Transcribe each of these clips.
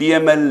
PML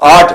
8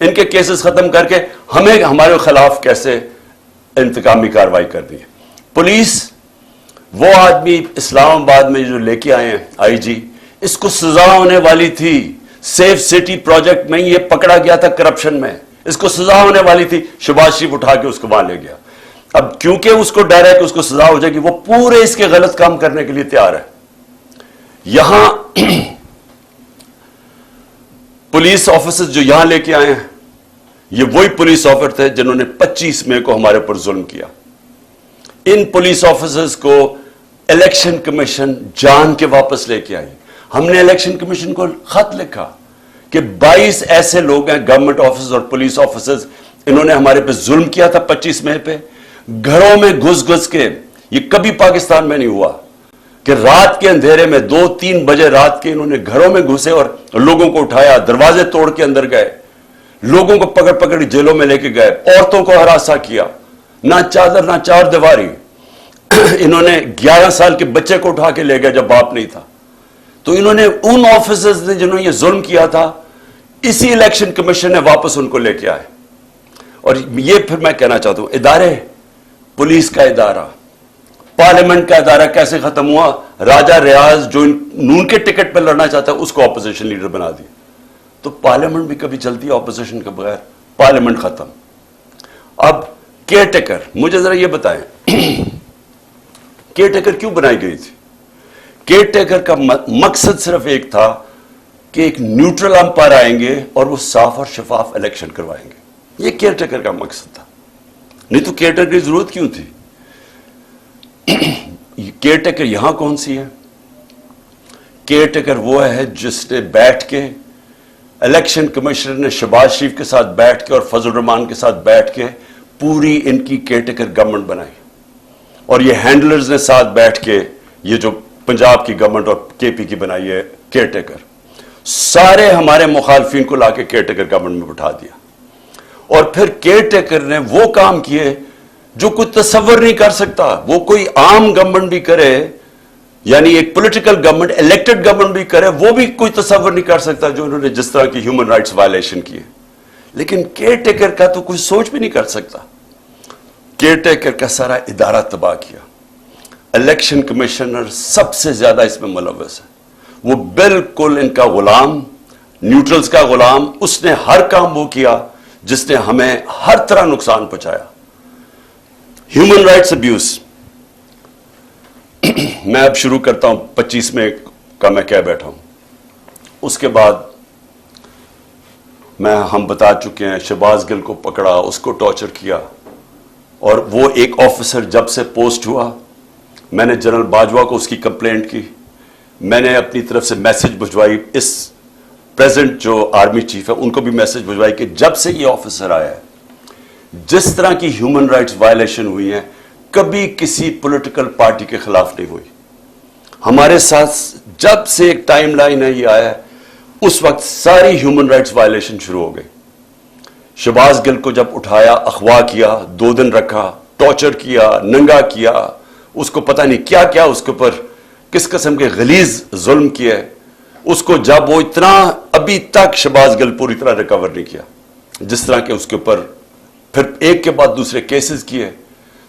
ان کے cases ختم کر کے ہمیں ہمارے خلاف کیسے انتقامی کارروائی کرنی ہے. پولیس وہ آدمی اسلام آباد میں جو لے کے آئے ہیں آئی جی, اس کو سزا ہونے والی تھی. سیف سٹی پروجیکٹ میں یہ پکڑا گیا تھا کرپشن میں, اس کو سزا ہونے والی تھی. شہباز شریف اٹھا کے اس کو وہاں لے گیا. اب کیونکہ اس کو ڈر ہے کہ اس کو سزا ہو جائے گی, وہ پورے اس کے غلط کام کرنے کے لیے تیار ہے. یہاں پولیس آفیسرز جو یہاں لے کے آئے ہیں, یہ وہی پولیس آفیسر تھے جنہوں نے 25 مئی کو ہمارے پر ظلم کیا. ان پولیس آفیسرز کو الیکشن کمیشن جان کے واپس لے کے آئی. ہم نے الیکشن کمیشن کو خط لکھا کہ 22 ایسے لوگ ہیں گورنمنٹ آفیسرز اور پولیس آفیسرز, انہوں نے ہمارے پہ ظلم کیا تھا 25 مئی پہ. گھروں میں گھس کے, یہ کبھی پاکستان میں نہیں ہوا کہ رات کے اندھیرے میں 2-3 بجے رات کے انہوں نے گھروں میں گھسے اور لوگوں کو اٹھایا, دروازے توڑ کے اندر گئے, لوگوں کو پکڑ جیلوں میں لے کے گئے, عورتوں کو ہراساں کیا, نہ چادر نہ چار دیواری. انہوں نے 11 سال کے بچے کو اٹھا کے لے گئے جب باپ نہیں تھا. تو انہوں نے ان آفیسرز نے جنہوں نے یہ ظلم کیا تھا, اسی الیکشن کمیشن نے واپس ان کو لے کے آئے. اور یہ پھر میں کہنا چاہتا ہوں, ادارے, پولیس کا ادارہ, پارلیمنٹ کا ادارہ کیسے ختم ہوا؟ راجہ ریاض جو نون کے ٹکٹ پہ لڑنا چاہتا ہے اس کو اپوزیشن لیڈر بنا دیا. تو پارلیمنٹ بھی کبھی چلتی ہے اپوزیشن کے بغیر؟ پارلیمنٹ ختم. اب کیئر ٹیکر, مجھے ذرا یہ بتائیں کیئر ٹیکر کیوں بنائی گئی تھی؟ کیئر ٹیکر کا مقصد صرف ایک تھا کہ ایک نیوٹرل امپائر آئیں گے اور وہ صاف اور شفاف الیکشن کروائیں گے. یہ کیئر ٹیکر کا مقصد تھا. نہیں تو کیئر ٹیکر کی ضرورت کیوں تھی؟ کیئر ٹیکر یہاں کون سی ہے؟ کیئر ٹیکر وہ ہے جس نے بیٹھ کے, الیکشن کمشنر نے شہباز شریف کے ساتھ بیٹھ کے اور فضل الرحمان کے ساتھ بیٹھ کے پوری ان کی کیئر ٹیکر گورنمنٹ بنائی. اور یہ ہینڈلرز نے ساتھ بیٹھ کے یہ جو پنجاب کی گورنمنٹ اور کے پی کی بنائی ہے کیئر ٹیکر, سارے ہمارے مخالفین کو لا کے کیئر ٹیکر گورنمنٹ میں بٹھا دیا. اور پھر کیئر ٹیکر نے وہ کام کیے جو کوئی تصور نہیں کر سکتا. وہ کوئی عام گورنمنٹ بھی کرے, یعنی ایک پولیٹیکل گورنمنٹ, الیکٹڈ گورنمنٹ بھی کرے, وہ بھی کوئی تصور نہیں کر سکتا جو انہوں نے جس طرح کی ہیومن رائٹس وائلیشن کیے. لیکن کیئر ٹیکر کا تو کوئی سوچ بھی نہیں کر سکتا. کیئر ٹیکر کا سارا ادارہ تباہ کیا. الیکشن کمشنر سب سے زیادہ اس میں ملوث ہے. وہ بالکل ان کا غلام, نیوٹرلز کا غلام. اس نے ہر کام وہ کیا جس نے ہمیں ہر طرح نقصان پہنچایا. ہیومن رائٹس ابیوز, میں اب شروع کرتا ہوں 25 مئی کا میں کہہ بیٹھا ہوں. اس کے بعد ہم بتا چکے ہیں شہباز گل کو پکڑا, اس کو ٹارچر کیا. اور وہ ایک آفیسر جب سے پوسٹ ہوا, میں نے جنرل باجوہ کو اس کی کمپلینٹ کی, میں نے اپنی طرف سے میسج بھجوائی, اس پریزنٹ جو آرمی چیف ہے ان کو بھی میسج بھجوائی کہ جب سے یہ آفیسر آیا ہے جس طرح کی ہیومن رائٹس وائلیشن ہوئی ہیں کبھی کسی پولیٹیکل پارٹی کے خلاف نہیں ہوئی. ہمارے ساتھ جب سے ایک ٹائم لائن ہے یہ آیا ہے اس وقت ساری ہیومن رائٹس وائلیشن شروع ہو گئی. شہباز گل کو جب اٹھایا, اغوا کیا, 2 دن رکھا, ٹارچر کیا, ننگا کیا, اس کو پتہ نہیں کیا کیا اس کے اوپر کس قسم کے غلیظ ظلم کیا ہے. اس کو جب وہ اتنا, ابھی تک شہباز گل پوری طرح ریکور نہیں کیا, جس طرح کہ اس کے اوپر پھر ایک کے بعد دوسرے کیسز کیے.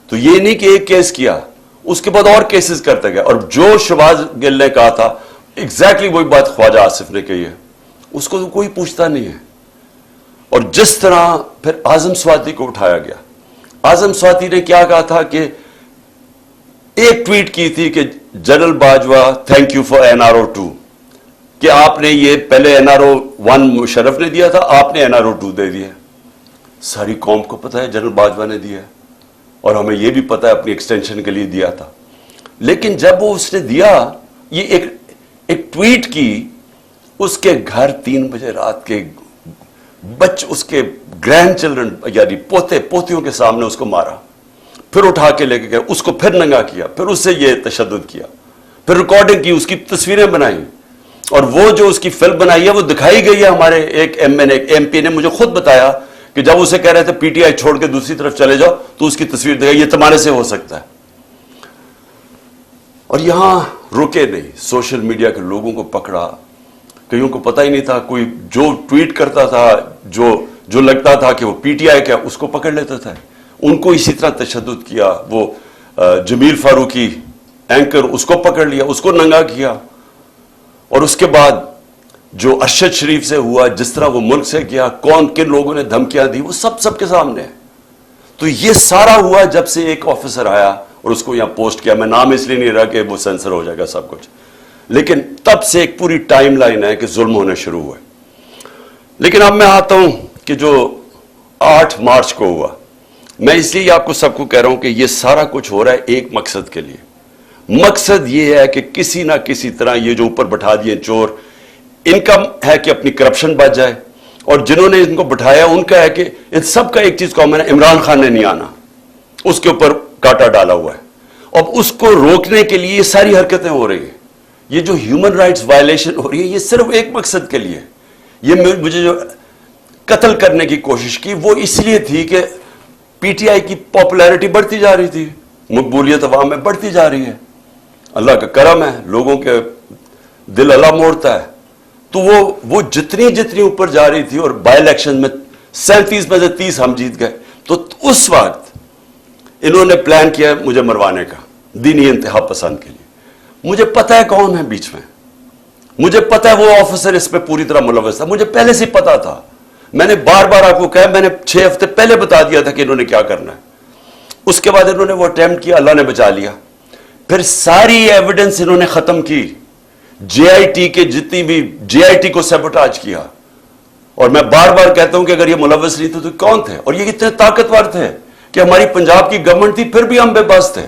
تو یہ نہیں کہ ایک کیس کیا, اس کے بعد اور کیسز کرتے گئے. اور جو شہباز گل نے کہا تھا ایگزیکٹلی وہی بات خواجہ آصف نے کہی ہے, اس کو تو کوئی پوچھتا نہیں ہے. اور جس طرح پھر اعظم سواتی کو اٹھایا گیا, اعظم سواتی نے کیا کہا تھا کہ ایک ٹویٹ کی تھی کہ general Bajwa thank you for NRO 2, کہ آپ نے یہ پہلے NRO 1 مشرف نے دیا تھا, آپ نے NRO 2 دے دیا. ساری قوم کو پتہ ہے جنرل باجوہ نے دیا ہے, اور ہمیں یہ بھی پتہ ہے اپنی ایکسٹینشن کے لیے دیا تھا. لیکن جب وہ اس نے دیا, یہ ایک ٹویٹ کی, اس کے گھر 3 بجے رات کے اس کے گرینڈ چلڈرن یعنی پوتے پوتیوں کے سامنے اس کو مارا, پھر اٹھا کے لے کے گئے, اس کو پھر ننگا کیا, پھر اس سے یہ تشدد کیا, پھر ریکارڈنگ کی, اس کی تصویریں بنائیں. اور وہ جو اس کی فلم بنائی ہے وہ دکھائی گئی ہے. ہمارے ایک ایم پی نے مجھے خود بتایا کہ جب اسے کہہ رہے تھے PTI چھوڑ کے دوسری طرف چلے جاؤ تو اس کی تصویر دکھائی, یہ تمہارے سے ہو سکتا ہے. اور یہاں رکے نہیں, سوشل میڈیا کے لوگوں کو پکڑا, کئیوں کو پتہ ہی نہیں تھا, کوئی جو ٹویٹ کرتا تھا, جو جو لگتا تھا کہ وہ پی ٹی آئی کا اس کو پکڑ لیتا تھا. ان کو اسی طرح تشدد کیا. وہ جمیل فاروقی اینکر اس کو پکڑ لیا, اس کو ننگا کیا. اور اس کے بعد جو ارشد شریف سے ہوا, جس طرح وہ ملک سے کیا, کون کن لوگوں نے دھمکیاں دی, وہ سب کے سامنے ہے. تو یہ سارا ہوا جب سے ایک آفیسر آیا اور اس کو یہاں پوسٹ کیا. میں نام اس لیے نہیں رہا کہ وہ سینسر ہو جائے گا سب کچھ, لیکن تب سے ایک پوری ٹائم لائن ہے کہ ظلم ہونے شروع ہوئے. لیکن اب میں آتا ہوں کہ جو 8 مارچ کو ہوا, میں اس لیے آپ کو سب کو کہہ رہا ہوں کہ یہ سارا کچھ ہو رہا ہے ایک مقصد کے لیے. مقصد یہ ہے کہ کسی نہ کسی طرح یہ جو اوپر بٹھا دیے چور, ان کا ہے کہ اپنی کرپشن بچ جائے, اور جنہوں نے ان کو بٹھایا ان کا ہے کہ ان سب کا ایک چیز کامن ہے, عمران خان نے نہیں آنا, اس کے اوپر کاٹا ڈالا ہوا ہے. اب اس کو روکنے کے لیے یہ ساری حرکتیں ہو رہی ہیں. یہ جو ہیومن رائٹس وائلیشن ہو رہی ہے, یہ صرف ایک مقصد کے لیے. یہ مجھے جو قتل کرنے کی کوشش کی وہ اس لیے تھی کہ پی ٹی آئی کی پاپولیرٹی بڑھتی جا رہی تھی, مقبولیت عوام میں بڑھتی جا رہی ہے. اللہ کا کرم ہے, لوگوں کے دل اللہ موڑتا ہے. تو وہ جتنی اوپر جا رہی تھی, اور بائی الیکشن میں 37 میں سے 30 ہم جیت گئے. تو اس وقت انہوں نے پلان کیا مجھے مروانے کا, دینی انتہا پسند کے لیے. مجھے پتا ہے کون ہے بیچ میں, مجھے پتا ہے وہ آفیسر اس پہ پوری طرح ملوث تھا, مجھے پہلے سے پتا تھا. میں نے بار بار آپ کو کہا, میں نے 6 ہفتے پہلے بتا دیا تھا کہ انہوں نے کیا کرنا ہے. اس کے بعد انہوں نے وہ اٹیمپٹ کیا, اللہ نے بچا لیا. پھر ساری ایویڈنس انہوں نے ختم کی, جے آئی ٹی کے جتنی بھی جے آئی ٹی کو سیبوٹاج کیا. اور میں بار بار کہتا ہوں کہ اگر یہ ملوث نہیں تھے تو کون تھے, اور یہ اتنے طاقتور تھے کہ ہماری پنجاب کی گورنمنٹ تھی پھر بھی ہم بے بس تھے.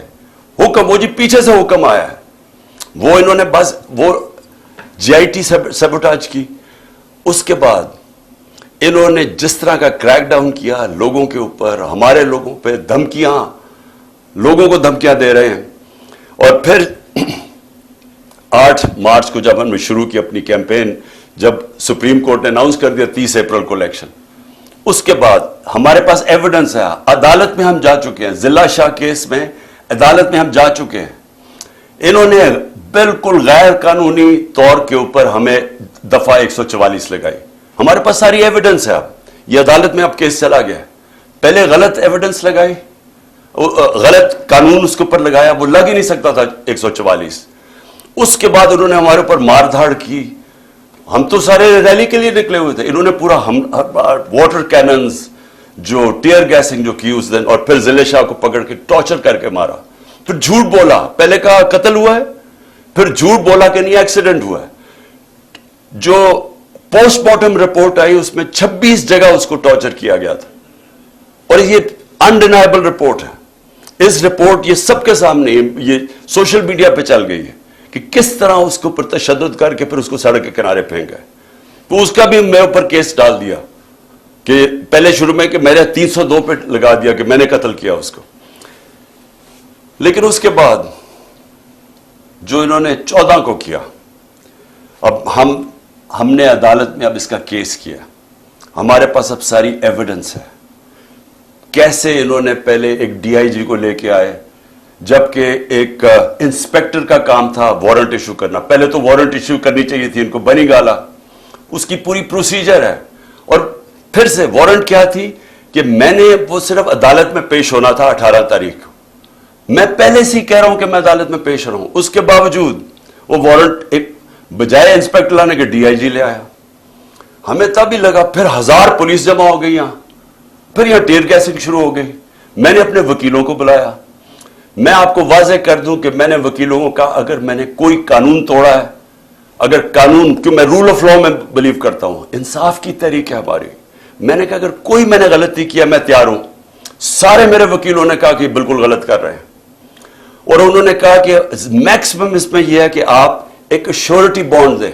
حکم وہ جی پیچھے سے حکم آیا ہے, وہ انہوں نے بس وہ جے آئی ٹی سیبوٹاج کی. اس کے بعد انہوں نے جس طرح کا کریک ڈاؤن کیا لوگوں کے اوپر, ہمارے لوگوں پہ دھمکیاں, لوگوں کو دھمکیاں دے رہے ہیں. اور پھر 8 مارچ کو جب ہم نے شروع کی اپنی کیمپین, جب سپریم کورٹ نے اناؤنس کر دیا 30 اپریل کو الیکشن, اس کے بعد ہمارے پاس ایویڈنس ہے, عدالت میں ہم جا چکے ہیں, ضلع شاہ کیس میں عدالت میں ہم جا چکے ہیں. انہوں نے بالکل غیر قانونی طور کے اوپر ہمیں دفعہ 144 لگائی. ہمارے پاس ساری ایویڈنس ہے. اب یہ عدالت میں اب کیس چلا گیا. پہلے غلط ایویڈنس لگائی, غلط قانون اس کے اوپر لگایا, وہ لگ ہی نہیں سکتا تھا 144. اس کے بعد انہوں نے ہمارے اوپر مار دھاڑ کی. ہم تو سارے ریلی کے لیے نکلے ہوئے تھے, انہوں نے پورا واٹر کیننز, جو ٹیئر گیسنگ جو کی اس دن, اور پھر ضلع شاہ کو پکڑ کے ٹارچر کر کے مارا. پھر جھوٹ بولا, پہلے کہا قتل ہوا ہے, پھر جھوٹ بولا کہ نہیں ایکسیڈنٹ ہوا ہے. جو پوسٹ مارٹم رپورٹ آئی اس میں 26 جگہ اس کو ٹارچر کیا گیا تھا, اور یہ انڈینائبل رپورٹ ہے. اس رپورٹ یہ سب کے سامنے, یہ سوشل میڈیا پہ چل گئی ہے کہ کس طرح اس کے اوپر تشدد کر کے پھر اس کو سڑک کے کنارے پھینک گئے. تو اس کا بھی میں اوپر کیس ڈال دیا کہ پہلے شروع میں کہ میرے 302 پہ لگا دیا کہ میں نے قتل کیا اس کو. لیکن اس کے بعد جو انہوں نے 14 کو کیا, اب ہم نے عدالت میں اب اس کا کیس کیا, ہمارے پاس اب ساری ایویڈنس ہے. کیسے انہوں نے پہلے ایک ڈی آئی جی کو لے کے آئے, جبکہ ایک انسپیکٹر کا کام تھا وارنٹ ایشو کرنا. پہلے تو وارنٹ ایشو کرنی چاہیے تھی ان کو, بنی گالا, اس کی پوری پروسیجر ہے. اور پھر سے وارنٹ کیا تھی کہ میں نے وہ صرف عدالت میں پیش ہونا تھا 18 تاریخ کو. میں پہلے سے ہی کہہ رہا ہوں کہ میں عدالت میں پیش رہا ہوں, اس کے باوجود وہ وارنٹ ایک بجائے انسپیکٹر لانے کے ڈی آئی جی لے آیا. ہمیں تب ہی لگا, پھر 1000 پولیس جمع ہو گئی یہاں, پھر یہاں ٹیئر گیسنگ شروع ہو گئی. میں نے اپنے وکیلوں کو بلایا. میں آپ کو واضح کر دوں کہ میں نے وکیلوں کو کہا اگر میں نے کوئی قانون توڑا ہے, اگر قانون, کیوں میں رول آف لا میں بلیو کرتا ہوں, انصاف کی تحریک ہے ہماری, میں نے کہا اگر کوئی میں نے غلطی کیا میں تیار ہوں. سارے میرے وکیلوں نے کہا کہ بالکل غلط کر رہے ہیں, اور انہوں نے کہا کہ میکسیمم اس میں یہ ہے کہ آپ ایک شیورٹی بانڈ دیں.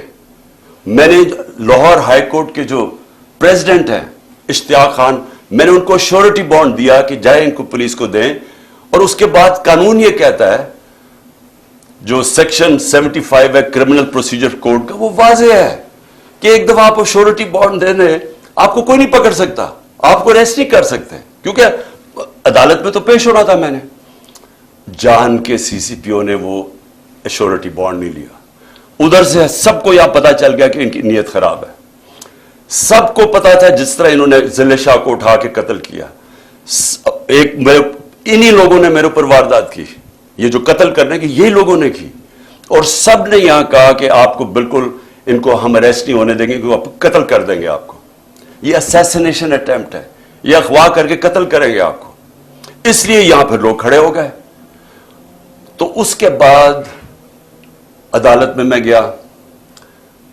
میں نے لاہور ہائی کورٹ کے جو پریزیڈنٹ ہیں اشتیاق خان, میں نے ان کو شیورٹی بانڈ دیا کہ جائیں ان کو پولیس کو دیں. اور اس کے بعد قانون یہ کہتا ہے, جو سیکشن 75 ہے کرمنل پروسیجر کوڈ کا, وہ واضح ہے کہ ایک دفعہ آپ کو شیورٹی بانڈ دینے, آپ کو کوئی نہیں پکڑ سکتا, آپ کو ریسٹ نہیں کر سکتے, کیونکہ عدالت میں تو پیش ہونا تھا. میں نے جان کے سی سی پی او نے وہ شیورٹی بانڈ نہیں لیا. ادھر سے سب کو یہاں پتا چل گیا کہ ان کی نیت خراب ہے. سب کو پتا تھا جس طرح انہوں نے ضلع شاہ کو اٹھا کے قتل کیا. انہی لوگوں نے میرے اوپر واردات کی, یہ جو قتل کرنے کی یہی لوگوں نے کی, اور سب نے یہاں کہا کہ آپ کو بالکل ان کو ہم اریسٹ نہیں ہونے دیں گے, کہ آپ قتل کر دیں گے آپ کو. یہ اسیسینیشن اٹیمپٹ ہے, یہ اغوا کر کے قتل کریں گے آپ کو. اس لیے یہاں پھر لوگ کھڑے ہو گئے. تو اس کے بعد عدالت میں گیا.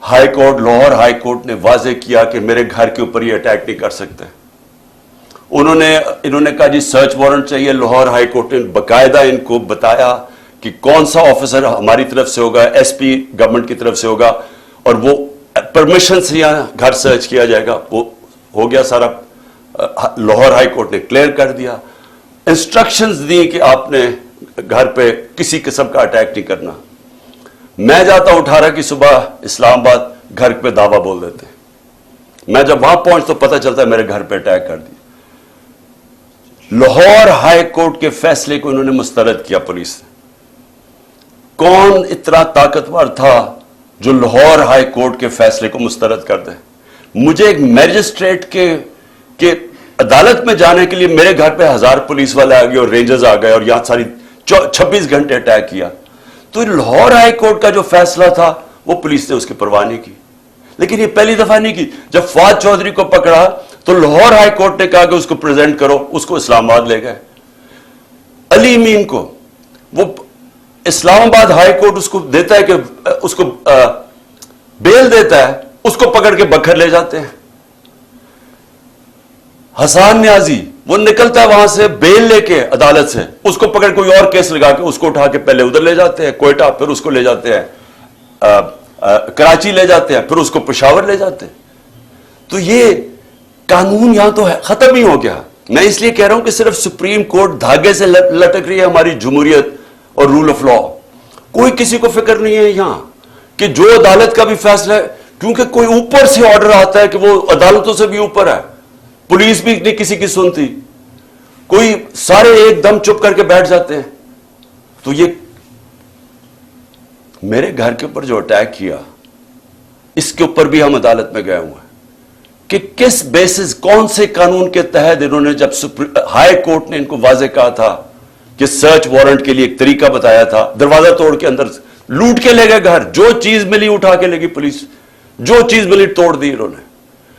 High court, Lahore high court نے واضح کیا کہ میرے گھر کے اوپر یہ اٹیک نہیں کر سکتے. انہوں نے کہا جی سرچ وارنٹ چاہیے. لاہور ہائی کورٹ نے باقاعدہ ان کو بتایا کہ کون سا آفیسر ہماری طرف سے ہوگا, ایس پی گورنمنٹ کی طرف سے ہوگا, اور وہ پرمیشن سے یہاں گھر سرچ کیا جائے گا. وہ ہو گیا سارا, لاہور ہائی کورٹ نے کلیئر کر دیا. انسٹرکشنز دی کہ آپ نے گھر پہ کسی قسم کا اٹیک نہیں کرنا. میں جاتا ہوں 18 کی صبح اسلام آباد, گھر پہ دعویٰ بول دیتے ہیں. میں جب وہاں پہنچ تو پتہ چلتا ہے میرے گھر پہ اٹیک کر دیا. لاہور ہائی کورٹ کے فیصلے کو انہوں نے مسترد کیا پولیس نے. کون اتنا طاقتور تھا جو لاہور ہائی کورٹ کے فیصلے کو مسترد کر دے؟ مجھے ایک میجسٹریٹ کے عدالت میں جانے کے لیے میرے گھر پہ 1000 پولیس والے آ گئے اور رینجرز آ گئے اور یہاں ساری 26 گھنٹے اٹیک کیا. تو لاہور ہائی کورٹ کا جو فیصلہ تھا وہ پولیس نے اس کی پرواہ نہیں کی. لیکن یہ پہلی دفعہ نہیں کی. جب فواد چودھری کو پکڑا تو لاہور ہائی کورٹ نے کہا کہ اس کو پریزنٹ کرو, اس کو اسلام آباد لے گئے. علی امین کو وہ اسلام آباد ہائی کورٹ اس کو دیتا ہے کہ اس کو بیل دیتا ہے, اس کو پکڑ کے بکھر لے جاتے ہیں. حسان نیازی وہ نکلتا ہے وہاں سے بیل لے کے عدالت سے, اس کو پکڑ کوئی اور کیس لگا کے اس کو اٹھا کے پہلے ادھر لے جاتے ہیں کوئٹہ, پھر اس کو لے جاتے ہیں کراچی لے جاتے ہیں, پھر اس کو پشاور لے جاتے ہیں. تو یہ قانون یہاں تو ختم ہی ہو گیا. میں اس لیے کہہ رہا ہوں کہ صرف سپریم کورٹ دھاگے سے لٹک رہی ہے ہماری جمہوریت اور رول آف لا. کوئی کسی کو فکر نہیں ہے یہاں کہ جو عدالت کا بھی فیصلہ ہے, کیونکہ کوئی اوپر سے آرڈر آتا ہے کہ وہ عدالتوں سے بھی اوپر ہے. پولیس بھی نہیں کسی کی سنتی, کوئی سارے ایک دم چپ کر کے بیٹھ جاتے ہیں. تو یہ میرے گھر کے اوپر جو اٹیک کیا, اس کے اوپر بھی ہم عدالت میں گئے ہوئے ہیں کہ کس بیسس, کون سے قانون کے تحت انہوں نے, جب ہائی کورٹ نے ان کو واضح کہا تھا کہ سرچ وارنٹ کے لیے ایک طریقہ بتایا تھا, دروازہ توڑ کے اندر لوٹ کے لے گئے گھر, جو چیز ملی اٹھا کے لے گئی پولیس, جو چیز ملی توڑ دی انہوں نے.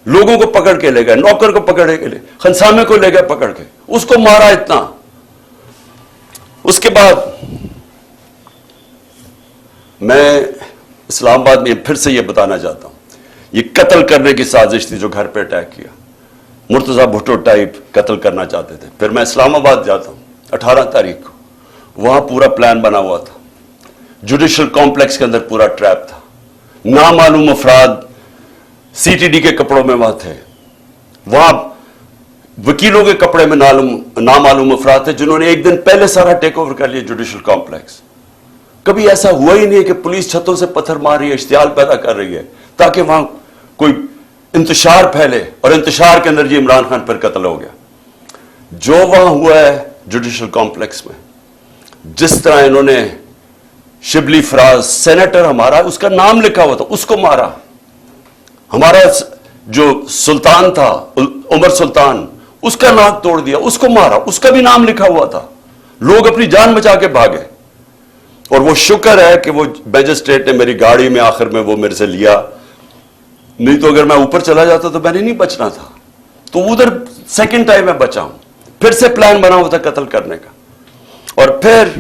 لوگوں کو پکڑ کے لے گئے, نوکر کو پکڑ کے لے, خنسامے کو لے گئے پکڑ کے, اس کو مارا اتنا. اس کے بعد میں اسلام آباد میں پھر سے یہ بتانا چاہتا ہوں, یہ قتل کرنے کی سازش تھی جو گھر پہ اٹیک کیا. مرتضی بھٹو ٹائپ قتل کرنا چاہتے تھے. پھر میں اسلام آباد جاتا ہوں 18 تاریخ کو, وہاں پورا پلان بنا ہوا تھا. جوڈیشل کمپلیکس کے اندر پورا ٹریپ تھا. نامعلوم افراد سی ٹی ڈی کے کپڑوں میں وہاں تھے, وہاں وکیلوں کے کپڑے میں نامعلوم افراد تھے جنہوں نے ایک دن پہلے سارا ٹیک اوور کر لیا جوڈیشل کمپلیکس. کبھی ایسا ہوا ہی نہیں ہے کہ پولیس چھتوں سے پتھر مار رہی ہے, اشتعال پیدا کر رہی ہے تاکہ وہاں کوئی انتشار پھیلے, اور انتشار کے اندر یہ عمران خان پر قتل ہو گیا. جو وہاں ہوا ہے جوڈیشل کمپلیکس میں, جس طرح انہوں نے شبلی فراز سینیٹر ہمارا, اس کا نام لکھا ہوا تھا, اس کو مارا. ہمارا جو سلطان تھا عمر سلطان, اس کا ناک توڑ دیا, اس کو مارا, اس کا بھی نام لکھا ہوا تھا. لوگ اپنی جان بچا کے بھاگے. اور وہ شکر ہے کہ وہ میجسٹریٹ نے میری گاڑی میں آخر میں وہ میرے سے لیا, نہیں تو اگر میں اوپر چلا جاتا تو میں نے نہیں بچنا تھا. تو ادھر سیکنڈ ٹائم میں بچا ہوں. پھر سے پلان بنا ہوا تھا قتل کرنے کا. اور پھر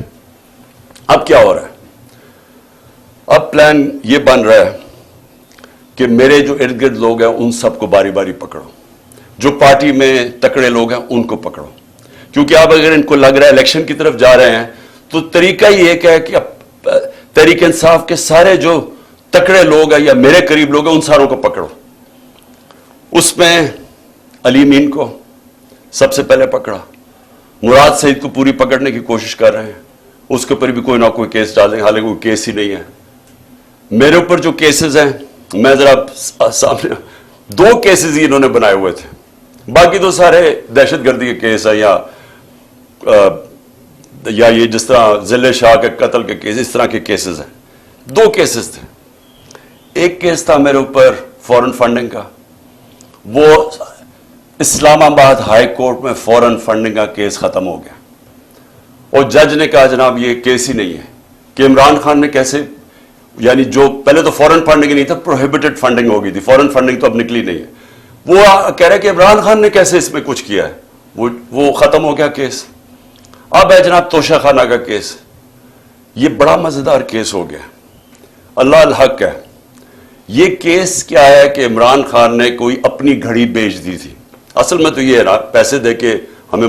اب کیا ہو رہا ہے؟ اب پلان یہ بن رہا ہے کہ میرے جو ارد گرد لوگ ہیں ان سب کو باری باری پکڑو, جو پارٹی میں تکڑے لوگ ہیں ان کو پکڑو. کیونکہ اب اگر ان کو لگ رہا ہے الیکشن کی طرف جا رہے ہیں تو طریقہ ہی ایک ہے کہ اب تحریک انصاف کے سارے جو تکڑے لوگ ہیں یا میرے قریب لوگ ہیں ان ساروں کو پکڑو. اس میں علی امین کو سب سے پہلے پکڑا, مراد سعید کو پوری پکڑنے کی کوشش کر رہے ہیں, اس کے اوپر بھی کوئی نہ کوئی کیس ڈالیں, حالانکہ کوئی کیس ہی نہیں ہے. میرے اوپر جو کیسز ہیں, میں ذرا سامنے 2 کیسز ہی انہوں نے بنائے ہوئے تھے, باقی تو سارے دہشت گردی کے کیس ہیں یا یہ جس طرح ضلع شاہ کے قتل کے کیس, اس طرح کے کیسز ہیں. 2 کیسز تھے. ایک کیس تھا میرے اوپر فورن فنڈنگ کا, وہ اسلام آباد ہائی کورٹ میں فوراً فنڈنگ کا کیس ختم ہو گیا اور جج نے کہا جناب یہ کیس ہی نہیں ہے کہ عمران خان نے کیسے, یعنی جو پہلے تو فورن فنڈنگ نہیں تھا, پروہیبٹڈ فنڈنگ ہو گئی تھی, فورن فنڈنگ تو اب نکلی نہیں ہے. وہ کہہ رہے کہ عمران خان نے کیسے اس میں کچھ کیا ہے, وہ ختم ہو گیا کیس. اب ہے جناب توشہ خانہ کا کیس. یہ بڑا مزیدار کیس ہو گیا, اللہ الحق ہے. یہ کیس کیا ہے کہ عمران خان نے کوئی اپنی گھڑی بیچ دی تھی. اصل میں تو یہ ہے نا, پیسے دے کے ہمیں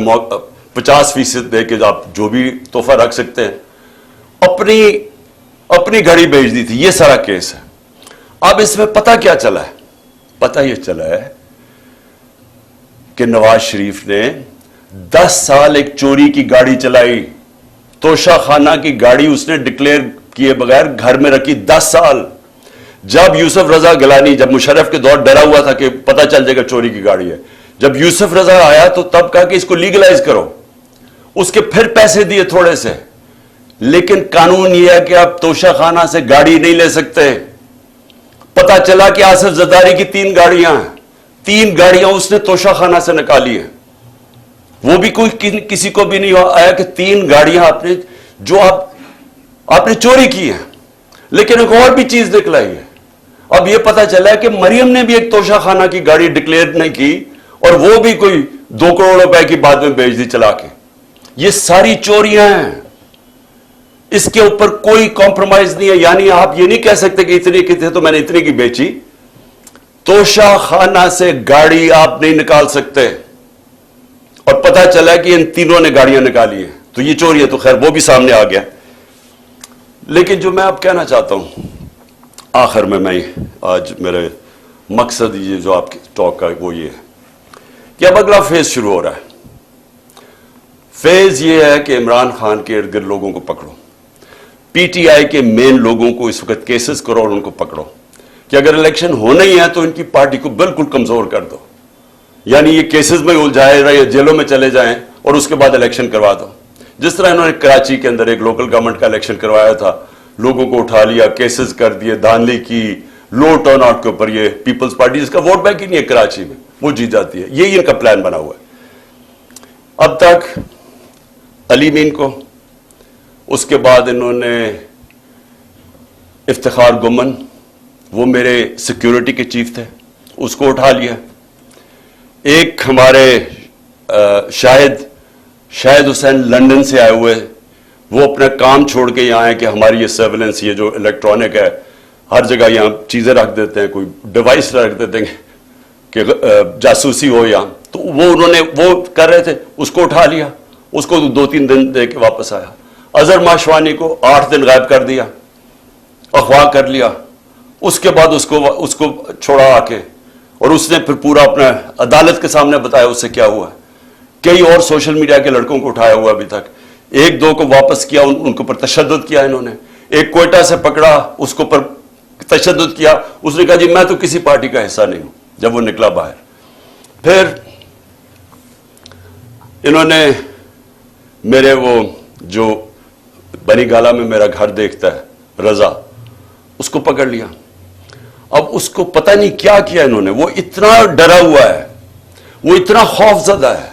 50% دے کے آپ جو بھی تحفہ رکھ سکتے ہیں, اپنی گھڑی بیچ دی تھی. یہ سارا کیس ہے. اب اس میں پتہ کیا چلا ہے؟ پتہ یہ چلا ہے کہ نواز شریف نے 10 سال ایک چوری کی گاڑی چلائی. توشہ خانہ کی گاڑی اس نے ڈکلیئر کیے بغیر گھر میں رکھی 10 سال. جب یوسف رضا گیلانی, جب مشرف کے دور ڈرا ہوا تھا کہ پتہ چل جائے گا چوری کی گاڑی ہے, جب یوسف رضا آیا تو تب کہا کہ اس کو لیگلائز کرو. اس کے پھر پیسے دیے تھوڑے سے, لیکن قانون یہ ہے کہ آپ توشہ خانہ سے گاڑی نہیں لے سکتے. پتہ چلا کہ آصف زرداری کی 3 گاڑیاں ہیں, 3 گاڑیاں اس نے توشہ خانہ سے نکالی ہیں. وہ بھی کوئی کسی کو بھی نہیں آیا کہ 3 گاڑیاں آپ نے چوری کی ہیں. لیکن ایک اور بھی چیز نکلائی ہے. اب یہ پتہ چلا ہے کہ مریم نے بھی ایک توشہ خانہ کی گاڑی ڈکلیئر نہیں کی, اور وہ بھی کوئی 2 کروڑ روپے کی بعد میں بیچ دی چلا کے. یہ ساری چوریاں ہیں, اس کے اوپر کوئی کمپرومائز نہیں ہے. یعنی آپ یہ نہیں کہہ سکتے کہ اتنی کی تھے تو میں نے اتنی کی بیچی. توشہ خانہ سے گاڑی آپ نہیں نکال سکتے, اور پتہ چلا کہ ان تینوں نے گاڑیاں نکالی ہیں. تو یہ چوری ہے, تو خیر وہ بھی سامنے آ گیا. لیکن جو میں اب کہنا چاہتا ہوں آخر میں آج میرے مقصد یہ جو آپ کی ٹاک کا وہ یہ ہے کہ اب اگلا فیز شروع ہو رہا ہے. فیز یہ ہے کہ عمران خان کے ارد گرد لوگوں کو پکڑو, پی ٹی آئی کے مین لوگوں کو اس وقت کیسز کرو اور ان کو پکڑو کہ اگر الیکشن ہونا ہی ہے تو ان کی پارٹی کو بالکل کمزور کر دو. یعنی یہ کیسز میں الجھائے رہے, جیلوں میں چلے جائیں اور اس کے بعد الیکشن کروا دو. جس طرح انہوں نے کراچی کے اندر ایک لوکل گورنمنٹ کا الیکشن کروایا تھا, لوگوں کو اٹھا لیا, کیسز کر دیے, دھاندلی کی, لو ٹرن آؤٹ کے اوپر. یہ پیپلز پارٹی جس کا ووٹ بینک ہی نہیں ہے کراچی میں, وہ جیت جاتی ہے. یہی ان کا پلان بنا ہوا ہے. اب تک علی مین کو, اس کے بعد انہوں نے افتخار گمن, وہ میرے سیکیورٹی کے چیف تھے, اس کو اٹھا لیا. ایک ہمارے شاہد حسین لندن سے آئے ہوئے, وہ اپنا کام چھوڑ کے یہاں آئے کہ ہماری یہ سرویلنس, یہ جو الیکٹرانک ہے, ہر جگہ یہاں چیزیں رکھ دیتے ہیں, کوئی ڈیوائس رکھ دیتے ہیں کہ جاسوسی ہو یہاں. تو وہ انہوں نے وہ کر رہے تھے, اس کو اٹھا لیا. اس کو 2-3 دن دے کے واپس آیا. اظہر ماشوانی کو 8 دن غائب کر دیا, اغوا کر لیا. اس کے بعد اس کو چھوڑا آ کے, اور اس نے پھر پورا اپنا عدالت کے سامنے بتایا اس سے کیا ہوا. کئی اور سوشل میڈیا کے لڑکوں کو اٹھایا ہوا ابھی تک, 1-2 کو واپس کیا, ان کے اوپر تشدد کیا انہوں نے. ایک کوئٹہ سے پکڑا, اس کے اوپر تشدد کیا. اس نے کہا جی میں تو کسی پارٹی کا حصہ نہیں ہوں, جب وہ نکلا باہر. پھر انہوں نے میرے وہ جو بنی گالا میں میرا گھر دیکھتا ہے رضا, اس کو پکڑ لیا. اب اس کو پتہ نہیں کیا کیا انہوں نے. وہ اتنا ڈرا ہوا ہے, وہ اتنا خوف زدہ ہے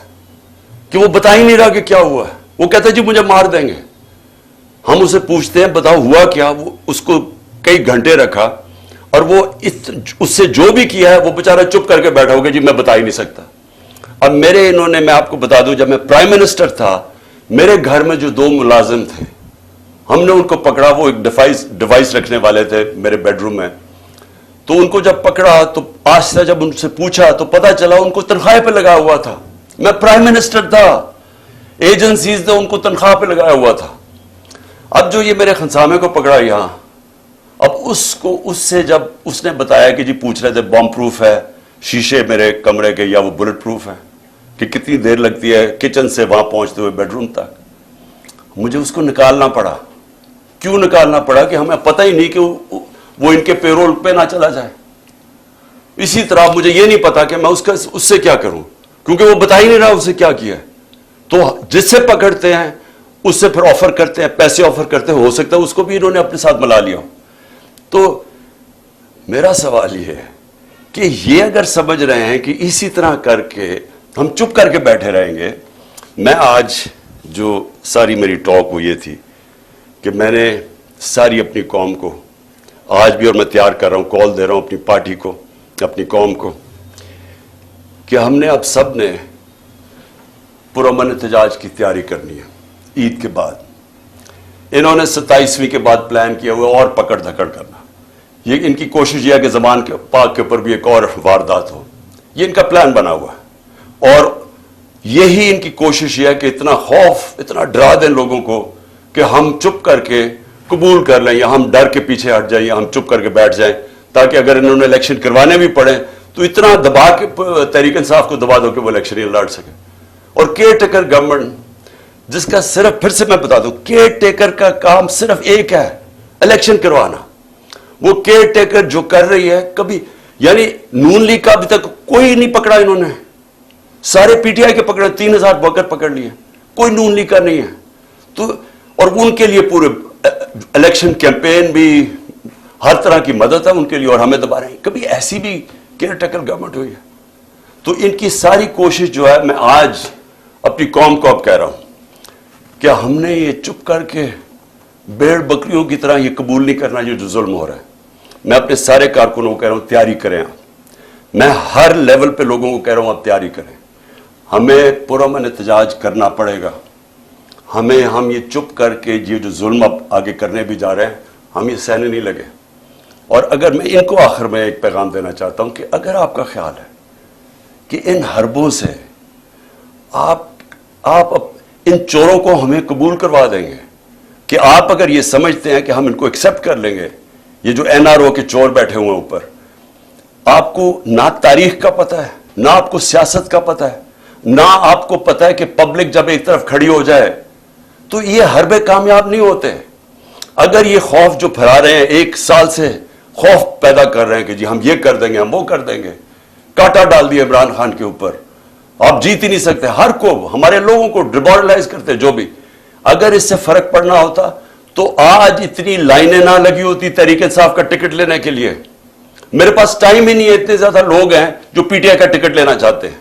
کہ وہ بتا ہی نہیں رہا کہ کیا ہوا ہے. وہ کہتا ہے جی مجھے مار دیں گے. ہم اسے پوچھتے ہیں بتاؤ ہوا کیا. وہ اس کو کئی گھنٹے رکھا, اور وہ اس سے جو بھی کیا ہے وہ بیچارہ چپ کر کے بیٹھا ہوگا جی میں بتا ہی نہیں سکتا. اب میں آپ کو بتا دوں, جب میں پرائم منسٹر تھا, میرے گھر میں جو 2 ملازم تھے, ہم نے ان کو پکڑا. وہ ایک ڈیوائس رکھنے والے تھے میرے بیڈ روم میں. تو ان کو جب پکڑا تو آہستہ جب ان سے پوچھا تو پتا چلا ان کو تنخواہ پہ لگا ہوا تھا. میں پرائم منسٹر تھا, ایجنسیز نے ان کو تنخواہ پہ لگایا ہوا تھا. اب جو یہ میرے خنسامے کو پکڑا یہاں, اب اس سے جب اس نے بتایا کہ جی پوچھ رہے تھے بم پروف ہے شیشے میرے کمرے کے یا وہ بلٹ پروف ہے, کہ کتنی دیر لگتی ہے کچن سے وہاں پہنچتے ہوئے بیڈ روم تک. مجھے اس کو نکالنا پڑا. کیوں نکالنا پڑا؟ کہ ہمیں پتہ ہی نہیں کہ وہ ان کے پیرول پہ نہ چلا جائے. اسی طرح مجھے یہ نہیں پتا کہ میں اس سے کیا کروں, کیونکہ وہ بتا ہی نہیں رہا اسے کیا کیا ہے. تو جس سے پکڑتے ہیں اس سے پھر آفر کرتے ہیں, پیسے آفر کرتے ہیں, ہو سکتا ہے اس کو بھی انہوں نے اپنے ساتھ ملا لیا ہو. تو میرا سوال یہ ہے کہ یہ اگر سمجھ رہے ہیں کہ اسی طرح کر کے ہم چپ کر کے بیٹھے رہیں گے. میں آج جو ساری میری ٹاک وہ یہ تھی کہ میں نے ساری اپنی قوم کو آج بھی، اور میں تیار کر رہا ہوں، کال دے رہا ہوں اپنی پارٹی کو، اپنی قوم کو، کہ ہم نے اب سب نے پرامن احتجاج کی تیاری کرنی ہے عید کے بعد. انہوں نے 27ویں کے بعد پلان کیا ہوا اور پکڑ دھکڑ کرنا. یہ ان کی کوشش یہ ہے کہ زبان کے پاک کے اوپر بھی ایک اور واردات ہو. یہ ان کا پلان بنا ہوا ہے، اور یہی ان کی کوشش یہ ہے کہ اتنا خوف، اتنا ڈرا دیں لوگوں کو کہ ہم چپ کر کے قبول کر لیں، یا ہم ڈر کے پیچھے ہٹ جائیں، یا ہم چپ کر کے بیٹھ جائیں، تاکہ اگر انہوں نے الیکشن کروانے بھی پڑے تو اتنا دبا کے تحریک انصاف کو دبا دو کہ وہ الیکشن ہی لڑ سکے. اور کیئر ٹیکر گورنمنٹ، جس کا صرف، پھر سے میں بتا دوں، کیئر ٹیکر کا کام صرف ایک ہے، الیکشن کروانا. وہ کیئر ٹیکر جو کر رہی ہے، کبھی یعنی نون لیگ کا ابھی تک کوئی نہیں پکڑا انہوں نے، سارے پی ٹی آئی کے پکڑے، 3000 ورکر پکڑ لیے، کوئی نون لیگ کا نہیں ہے. تو اور ان کے لیے پورے الیکشن کیمپین بھی، ہر طرح کی مدد ہے ان کے لیے، اور ہمیں دبا رہے ہیں. کبھی ایسی بھی کیئر ٹیکر گورنمنٹ ہوئی ہے؟ تو ان کی ساری کوشش جو ہے، میں آج اپنی قوم کو اب کہہ رہا ہوں کہ ہم نے یہ چپ کر کے بھیڑ بکریوں کی طرح یہ قبول نہیں کرنا جو ظلم ہو رہا ہے. میں اپنے سارے کارکنوں کو کہہ رہا ہوں تیاری کریں. میں ہر لیول پہ لوگوں کو کہہ رہا ہوں آپ تیاری کریں. ہمیں پرامن احتجاج کرنا پڑے گا. ہم یہ چپ کر کے یہ جو ظلم اب آگے کرنے بھی جا رہے ہیں، ہم یہ سہنے نہیں لگے. اور اگر میں ان کو آخر میں ایک پیغام دینا چاہتا ہوں کہ اگر آپ کا خیال ہے کہ ان حربوں سے آپ ان چوروں کو ہمیں قبول کروا دیں گے، کہ آپ اگر یہ سمجھتے ہیں کہ ہم ان کو ایکسپٹ کر لیں گے، یہ جو این آر او کے چور بیٹھے ہوئے ہیں اوپر، آپ کو نہ تاریخ کا پتہ ہے، نہ آپ کو سیاست کا پتہ ہے، نہ آپ کو پتہ ہے کہ پبلک جب ایک طرف کھڑی ہو جائے تو یہ حربے کامیاب نہیں ہوتے. اگر یہ خوف جو پھیلا رہے ہیں، 1 سال سے خوف پیدا کر رہے ہیں کہ جی ہم یہ کر دیں گے، ہم وہ کر دیں گے، کاٹا ڈال دیا عمران خان کے اوپر، آپ جیت ہی نہیں سکتے، ہر کو، ہمارے لوگوں کو ڈیمورلائز کرتے جو بھی. اگر اس سے فرق پڑنا ہوتا تو آج اتنی لائنیں نہ لگی ہوتی تحریک انصاف کا ٹکٹ لینے کے لیے. میرے پاس ٹائم ہی نہیں ہے، اتنے زیادہ لوگ ہیں جو پی ٹی آئی کا ٹکٹ لینا چاہتے ہیں.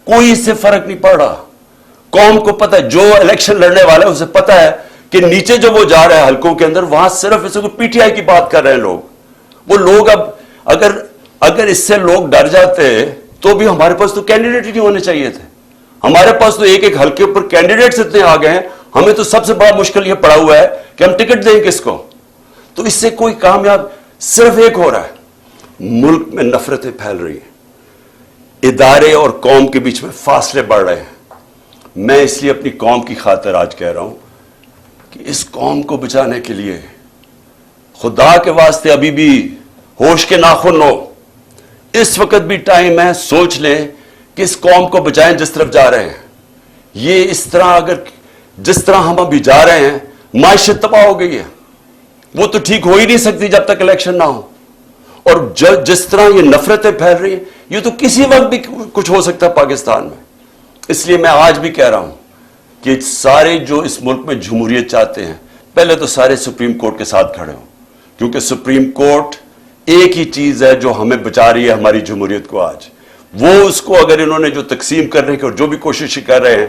کوئی اس سے فرق نہیں پڑ رہا. قوم کو پتہ ہے، جو الیکشن لڑنے والا ہے اسے پتہ ہے کہ نیچے جو وہ جا رہا ہے حلقوں کے اندر، وہاں صرف اسے کو پی ٹی آئی کی بات کر رہے ہیں لوگ. وہ لوگ اب اگر اس سے لوگ ڈر جاتے تو بھی ہمارے پاس تو کینڈیڈیٹ ہی نہیں ہونے چاہیے تھے. ہمارے پاس تو ایک حلقے پر کینڈیڈیٹس اتنے آ گئے ہیں، ہمیں تو سب سے بڑا مشکل یہ پڑا ہوا ہے کہ ہم ٹکٹ دیں کس کو. تو اس سے کوئی کامیاب صرف ایک ہو رہا ہے، ملک میں نفرتیں پھیل رہی ہیں، ادارے اور قوم کے بیچ میں فاصلے بڑھ رہے ہیں. میں اس لیے اپنی قوم کی خاطر آج کہہ رہا ہوں کہ اس قوم کو بچانے کے لیے خدا کے واسطے ابھی بھی ہوش کے ناخن لو. اس وقت بھی ٹائم ہے، سوچ لیں کہ اس قوم کو بچائیں جس طرف جا رہے ہیں. یہ اس طرح اگر جس طرح ہم ابھی جا رہے ہیں، معیشت تباہ ہو گئی ہے، وہ تو ٹھیک ہو ہی نہیں سکتی جب تک الیکشن نہ ہو. اور جس طرح یہ نفرتیں پھیل رہی ہیں، یہ تو کسی وقت بھی کچھ ہو سکتا ہے پاکستان میں. اس لیے میں آج بھی کہہ رہا ہوں کہ سارے جو اس ملک میں جمہوریت چاہتے ہیں، پہلے تو سارے سپریم کورٹ کے ساتھ کھڑے ہوں، کیونکہ سپریم کورٹ ایک ہی چیز ہے جو ہمیں بچا رہی ہے ہماری جمہوریت کو. آج وہ اس کو اگر انہوں نے جو تقسیم کرنے کی اور جو بھی کوشش کر رہے ہیں،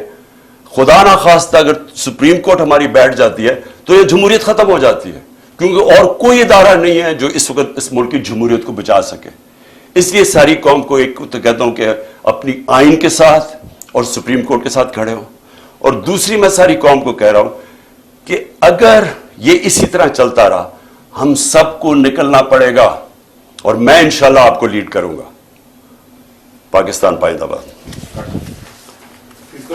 خدا نہ خواستہ اگر سپریم کورٹ ہماری بیٹھ جاتی ہے تو یہ جمہوریت ختم ہو جاتی ہے، کیونکہ اور کوئی ادارہ نہیں ہے جو اس وقت اس ملک کی جمہوریت کو بچا سکے. اس لیے ساری قوم کو ایک تو کہتا ہوں کہ اپنی آئین کے ساتھ اور سپریم کورٹ کے ساتھ کھڑے ہوں. اور دوسری میں ساری قوم کو کہہ رہا ہوں کہ اگر یہ اسی طرح چلتا رہا، ہم سب کو نکلنا پڑے گا، اور میں انشاءاللہ آپ کو لیڈ کروں گا. پاکستان پائندہ باد.